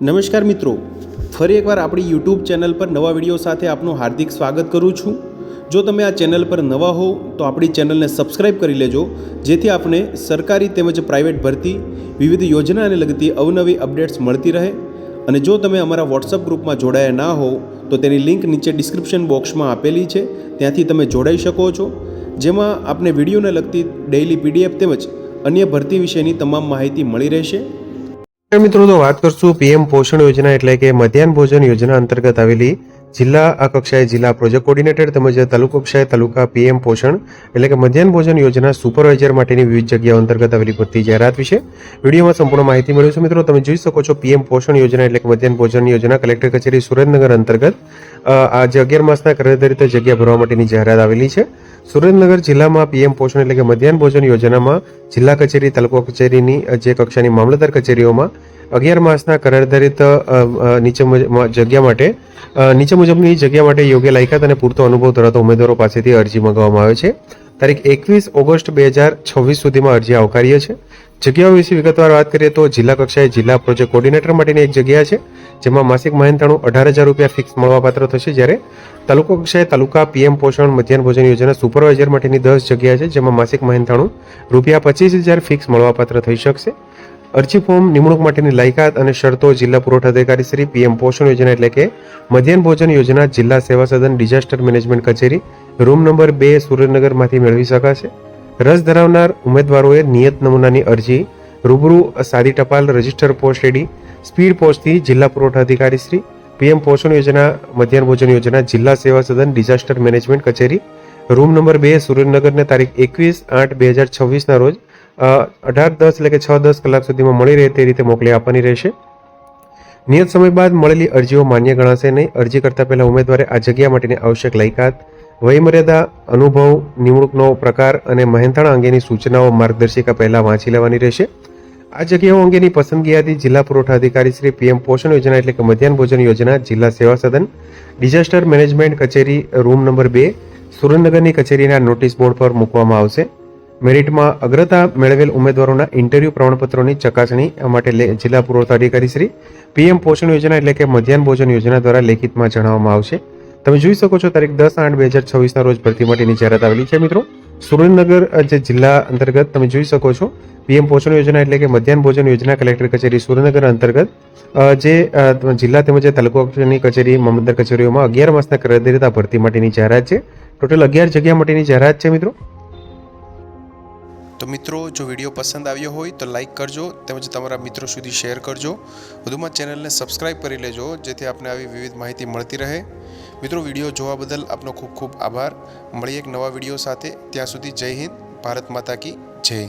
નમસ્કાર મિત્રો, ફરી એકવાર આપણી યુટ્યુબ ચેનલ પર નવા વિડીયો સાથે આપનું હાર્દિક સ્વાગત કરું છું। જો તમે આ ચેનલ પર નવા હો તો આપણી ચેનલને સબસ્ક્રાઇબ કરી લેજો, જેથી આપને સરકારી તેમજ પ્રાઇવેટ ભરતી વિવિધ યોજનાને લગતી અવનવી અપડેટ્સ મળતી રહે। અને જો તમે અમારા વોટ્સઅપ ગ્રુપમાં જોડાયા ના હો તો તેની લિંક નીચે ડિસ્ક્રિપ્શન બોક્સમાં આપેલી છે, ત્યાંથી તમે જોડાઈ શકો છો, જેમાં આપને વિડીયોને લગતી ડેઇલી પીડીએફ તેમજ અન્ય ભરતી વિશેની તમામ માહિતી મળી રહેશે। મિત્રો તો વાત કરશું પીએમ પોષણ યોજના એટલે કે મધ્યાહન ભોજન યોજના અંતર્ગત આવેલી જિલ્લા કક્ષાએ જિલ્લા પ્રોજેક્ટ કોર્ડિનેટર તેમજ તાલુકા કક્ષાએ તાલુકા પીએમ પોષણ એટલે કે મધ્યાહન ભોજન યોજના સુપરવાઇઝર માટેની વિવિધ જગ્યાઓ અંતર્ગત આવેલી ભરતી જાહેરાત વિશે વિડીયોમાં સંપૂર્ણ માહિતી મેળવશો। મિત્રો તમે જોઈ શકો છો પીએમ પોષણ યોજના એટલે કે મધ્યાહન ભોજન યોજના કલેક્ટર કચેરી સુરેન્દ્રનગર અંતર્ગત આજે 11 માસના કાર્યદરિત જગ્યા ભરવા માટેની જાહેરાત આવેલી છે। સુરેન્દ્રનગર જિલ્લામાં પીએમ પોષણ એટલે કે મધ્યાહન ભોજન યોજનામાં જિલ્લા કચેરી તાલુકા કચેરીની જે કક્ષાની મામલતદાર કચેરીઓમાં 11 માસના કરારધારિત નીચે મુજબની જગ્યા માટે યોગ્ય લાયકાત અને પૂરતો અનુભવ ધરાવતા ઉમેદવારો પાસેથી અરજી મંગાવવામાં આવે છે। તારીખ 21 ઓગસ્ટ 2026 સુધીમાં અરજી આવકાર્ય છે। જગ્યાઓ વિશે વિગતવાર વાત કરીએ તો જિલ્લા કક્ષાએ જિલ્લા પ્રોજેક્ટ કોર્ડિનેટર માટેની એક જગ્યા છે, જેમાં માસિક મહેનતાણું 18,000 રૂપિયા ફિક્સ મળવાપાત્ર થશે, જ્યારે તાલુકા કક્ષાએ તાલુકા પીએમ પોષણ મધ્યાહન ભોજન યોજના સુપરવાઇઝર માટેની 10 જગ્યા છે, જેમાં માસિક મહેનતાણું રૂપિયા 25,000 ફિક્સ મળવાપાત્ર થઈ શકશે। અરજી ફોર્મ, નિમણૂક માટેની લાયકાત અને શરતો જિલ્લા પુરવઠા અધિકારી શ્રી પીએમ પોષણ યોજના એટલે કે મધ્યાહન ભોજન યોજના જિલ્લા સેવા સદન ડિઝાસ્ટર મેનેજમેન્ટ કચેરી રૂમ નંબર 2 સુરેન્દ્રનગરમાંથી મેળવી શકાશે। રસ ધરાવનાર ઉમેદવારોએ નિયત નમૂનાની અરજી રૂબરૂ સાદી ટપાલ રજિસ્ટર પોસ્ટ એડી સ્પીડ પોસ્ટથી જિલ્લા પુરવઠા અધિકારી શ્રી પીએમ પોષણ યોજના મધ્યાહન ભોજન યોજના જિલ્લા સેવા સદન ડિઝાસ્ટર મેનેજમેન્ટ કચેરી રૂમ નંબર 2 સુરેન્દ્રનગરને તારીખ 21/8/2026 ના રોજ 18:10 એટલે કે 6:10 કલાક સુધીમાં મળી રહે તે રીતે મોકલી આપવાની રહેશે। નિયત સમય બાદ મળેલી અરજીઓ માન્ય ગણાશે નહીં। અરજી કરતા પહેલા ઉમેદવારે આ જગ્યા માટેની આવશ્યક લાયકાત, વયમર્યાદા, અનુભવ, નિમણૂકનો પ્રકાર અને મહેનતાણા અંગેની સૂચનાઓ માર્ગદર્શિકા પહેલા વાંચી લેવાની રહેશે। આ જગ્યાઓ અંગેની પસંદગી યાદી જિલ્લા પુરવઠા અધિકારી શ્રી પીએમ પોષણ યોજના એટલે કે મધ્યાહન ભોજન યોજના જિલ્લા સેવા સદન ડિઝાસ્ટર મેનેજમેન્ટ કચેરી રૂમ નંબર 2 સુરેન્દ્રનગરની કચેરીના નોટિસ બોર્ડ પર મૂકવામાં આવશે। મેરિટમાં અગ્રતા મેળવેલ ઉમેદવારોના ઇન્ટરવ્યુ પ્રમાણપત્રોની ચકાસણી માટે જિલ્લા પુરવઠા અધિકારી શ્રી પીએમ પોષણ યોજના એટલે કે મધ્યાહન ભોજન યોજના દ્વારા લેખિતમાં જણાવવામાં આવશે। તમે જોઈ શકો છો તારીખ 10/8/2026 ના રોજ ભરતી માટેની જાહેરાત આવેલી છે। મિત્રો સુરેન્દ્રનગર જે જિલ્લા અંતર્ગત તમે જોઈ શકો છો પીએમ પોષણ યોજના એટલે કે મધ્યાહન ભોજન યોજના કલેક્ટર કચેરી સુરેન્દ્રનગર અંતર્ગત જે જિલ્લા તેમજ તાલુકાની કચેરી મામલતદાર કચેરીઓમાં 11 માસના કાર્યદરિત ભરતી માટેની જાહેરાત છે। ટોટલ 11 જગ્યા માટેની જાહેરાત છે। મિત્રો જો વિડીયો પસંદ આવ્યો હોય તો લાઇક કરજો તેમજ તમારા મિત્રો સુધી શેર કરજો। વધુમાં ચેનલને સબસ્ક્રાઇબ કરી લેજો, જેથી આપને આવી વિવિધ માહિતી મળતી રહે। મિત્રો વિડીયો જોવા બદલ આપનો ખૂબ ખૂબ આભાર। મળીએ એક નવા વિડીયો સાથે, ત્યાં સુધી જય હિન્દ, ભારત માતા કી જય।